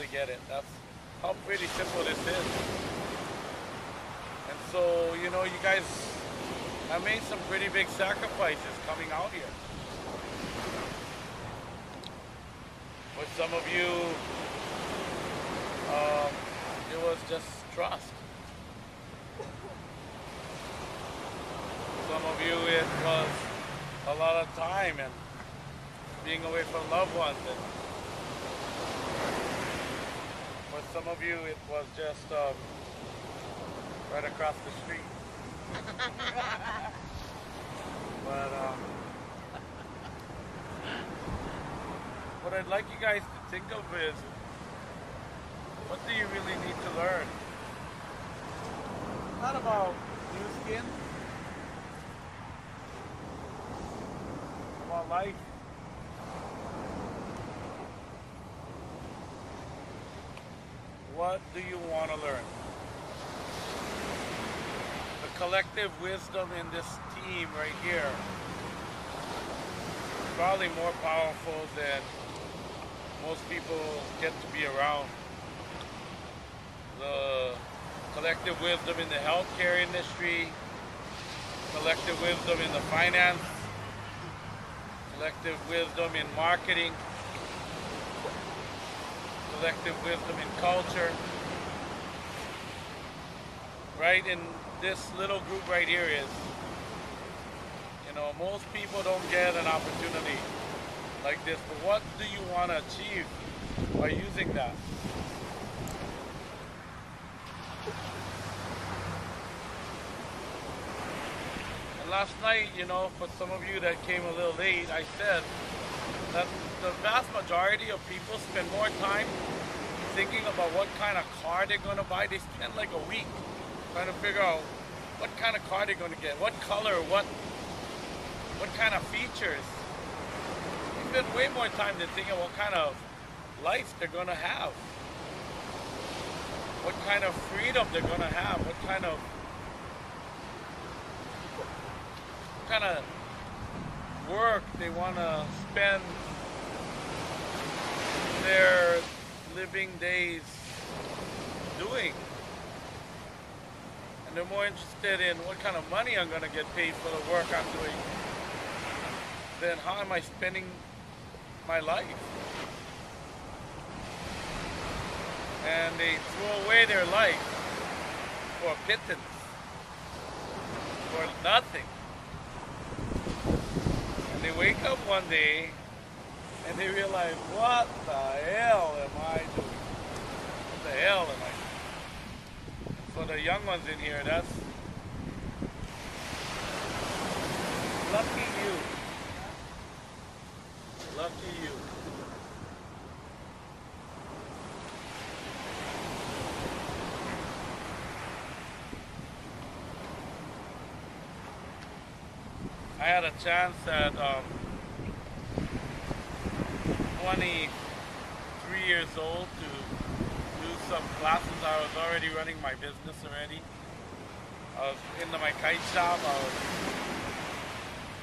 Get it. That's how pretty simple this is. And so, you guys have made some pretty big sacrifices coming out here. For some of you, it was just trust. Some of you, it was a lot of time and being away from loved ones. And for some of you, it was just right across the street. But what I'd like you guys to think of is, what do you really need to learn? Not about new skin, about life. What do you want to learn? The collective wisdom in this team right here is probably more powerful than most people get to be around. The collective wisdom in the healthcare industry, collective wisdom in the finance, collective wisdom in marketing, collective wisdom in culture. Right in this little group right here is, most people don't get an opportunity like this, but what do you want to achieve by using that? And last night, for some of you that came a little late, I said that the vast majority of people spend more time thinking about what kind of car they're going to buy. They spend like a week trying to figure out what kind of car they're going to get, what color, what kind of features. They spend way more time than thinking what kind of life they're going to have, what kind of freedom they're going to have, what kind of work they want to spend their living days doing. And they're more interested in what kind of money I'm going to get paid for the work I'm doing than how am I spending my life. And they throw away their life for a pittance, for nothing. And they wake up one day and they realize, what the hell am I doing? What the hell am I doing? For the young ones in here, that's lucky you. Lucky you. I had a chance at 23 years old to do some classes. I was already running my business already. I was into my kite shop. I was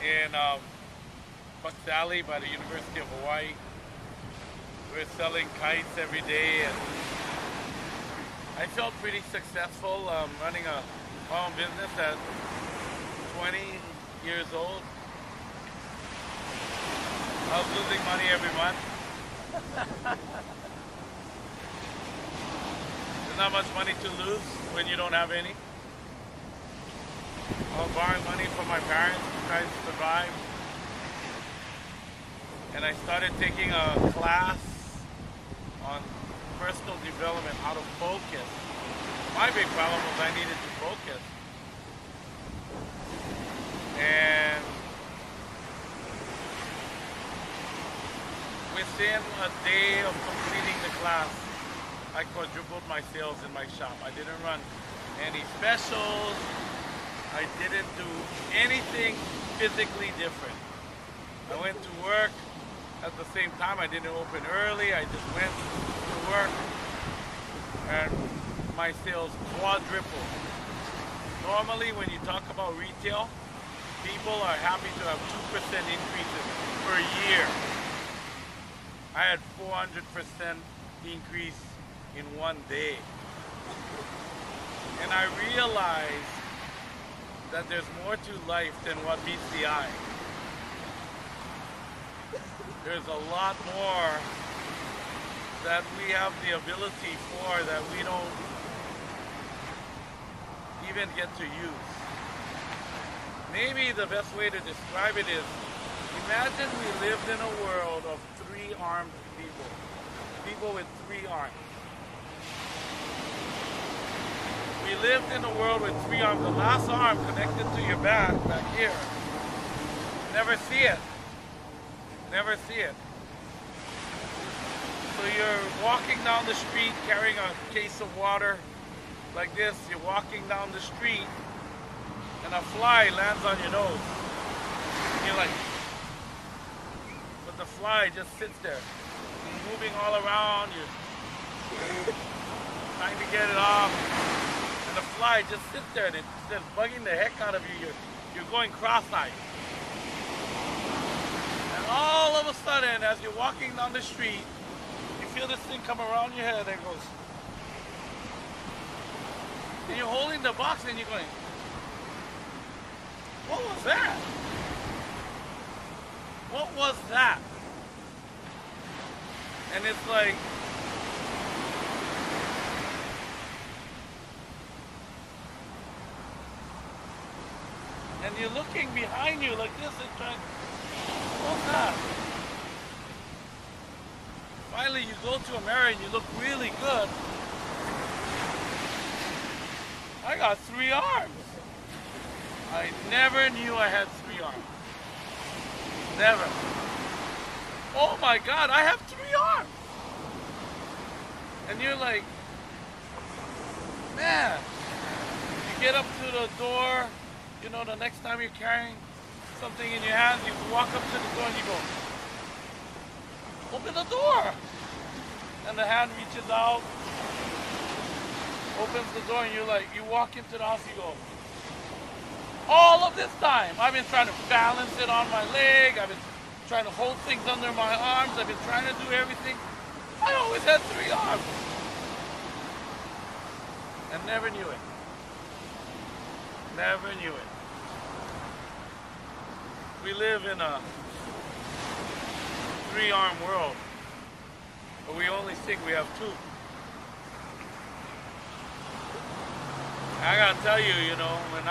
in Bucks Valley by the University of Hawaii. We were selling kites every day, and I felt pretty successful running my own business at 20 years old. I was losing money every month. There's not much money to lose when you don't have any. I was borrowing money from my parents to try to survive. And I started taking a class on personal development, how to focus. My big problem was I needed to focus. And within a day of completing the class, I quadrupled my sales in my shop. I didn't run any specials. I didn't do anything physically different. I went to work at the same time. I didn't open early. I just went to work and my sales quadrupled. Normally when you talk about retail, people are happy to have 2% increases per year. I had 400% increase in one day. And I realized that there's more to life than what meets the eye. There's a lot more that we have the ability for that we don't even get to use. Maybe the best way to describe it is, imagine we lived in a world of three-armed people. People with three arms. We lived in a world with three arms. The last arm connected to your back here. Never see it. Never see it. So you're walking down the street carrying a case of water like this. You're walking down the street and a fly lands on your nose. And you're like, but the fly just sits there. You're moving all around. You're trying to get it off. And the fly just sits there and it's just bugging the heck out of you. You're going cross-eyed. And all of a sudden, as you're walking down the street, you feel this thing come around your head and it goes. And you're holding the box and you're going, what was that? What was that? And it's like, and you're looking behind you like this and trying, what's that? Finally you go to a mirror and you look really good. I got three arms. I never knew I had three arms. Never. Oh my God, I have three arms. And you're like, man, you get up to the door, you know, the next time you're carrying something in your hand, you walk up to the door and you go, open the door. And the hand reaches out, opens the door, and you're like, you walk into the house, you go, all of this time, I've been trying to balance it on my leg, I've been trying to hold things under my arms, I've been trying to do everything. I always had three arms. And never knew it. Never knew it. We live in a three-arm world, but we only think we have two. I gotta tell you, you know, when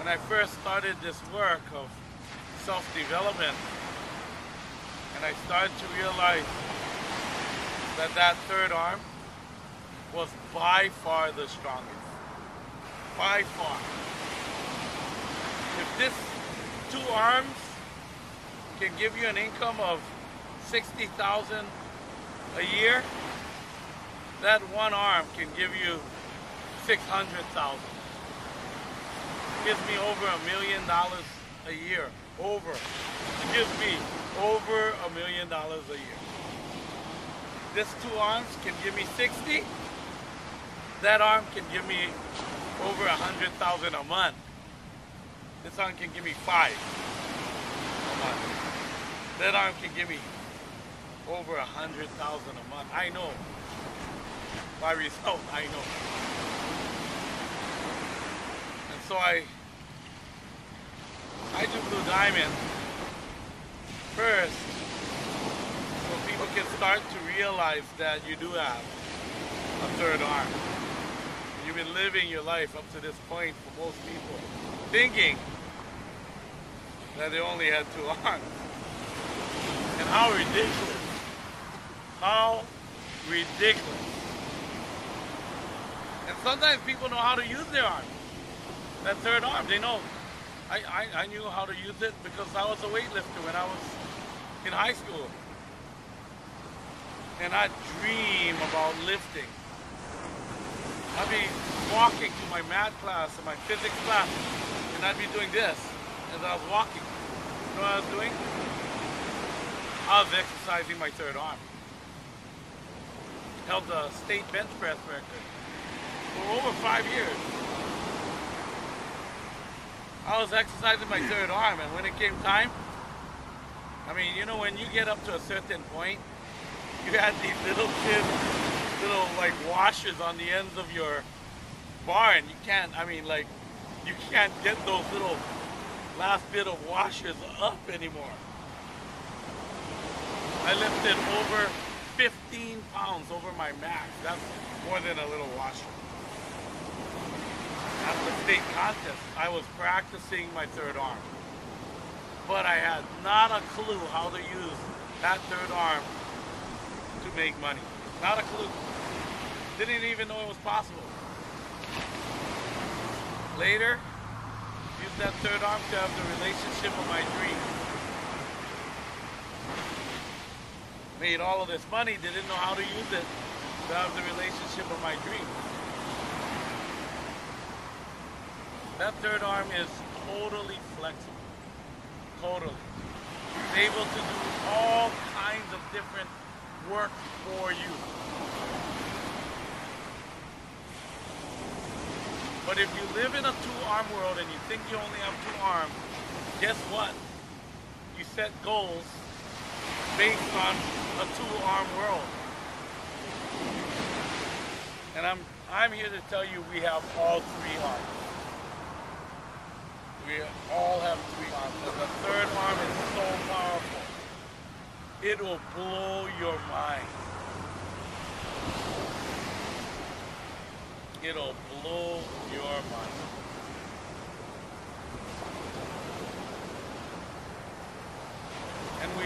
I first started this work of self-development, and I started to realize that that third arm was by far the strongest. By far. If this two arms can give you an income of $60,000 a year, that one arm can give you $600,000. Gives me over $1 million a year. Over. It gives me over $1 million a year. This two arms can give me 60. That arm can give me over 100,000 a month. This arm can give me 5 a month. That arm can give me over 100,000 a month. I know. By result, I know. And so I do Blue Diamond first so people can start to realize that you do have a third arm. You've been living your life up to this point for most people, thinking that they only had two arms. And how ridiculous. How ridiculous. And sometimes people know how to use their arm. That third arm, they know. I knew how to use it because I was a weightlifter when I was in high school. And I dream about lifting. I'd be walking to my math class or my physics class, and I'd be doing this as I was walking. You know what I was doing? I was exercising my third arm. Held the state bench press record for over 5 years. I was exercising my third arm, and when it came time, I mean, you know, when you get up to a certain point, you had these little thin, little like washers on the ends of your bar, and you can't, I mean, like, you can't get those little last bit of washers up anymore. I lifted over 15 pounds over my max. That's more than a little washer. At the state contest, I was practicing my third arm, but I had not a clue how to use that third arm to make money. Not a clue. Didn't even know it was possible. Later, used that third arm to have the relationship of my dreams. Made all of this money, didn't know how to use it to have the relationship of my dreams. That third arm is totally flexible. Totally. It's able to do all kinds of different work for you. But if you live in a two-arm world and you think you only have two arms, guess what? You set goals based on a two-arm world. And I'm here to tell you we have all three arms. We all have three arms. And the third arm is so powerful. It will blow your mind. It'll blow your mind. And we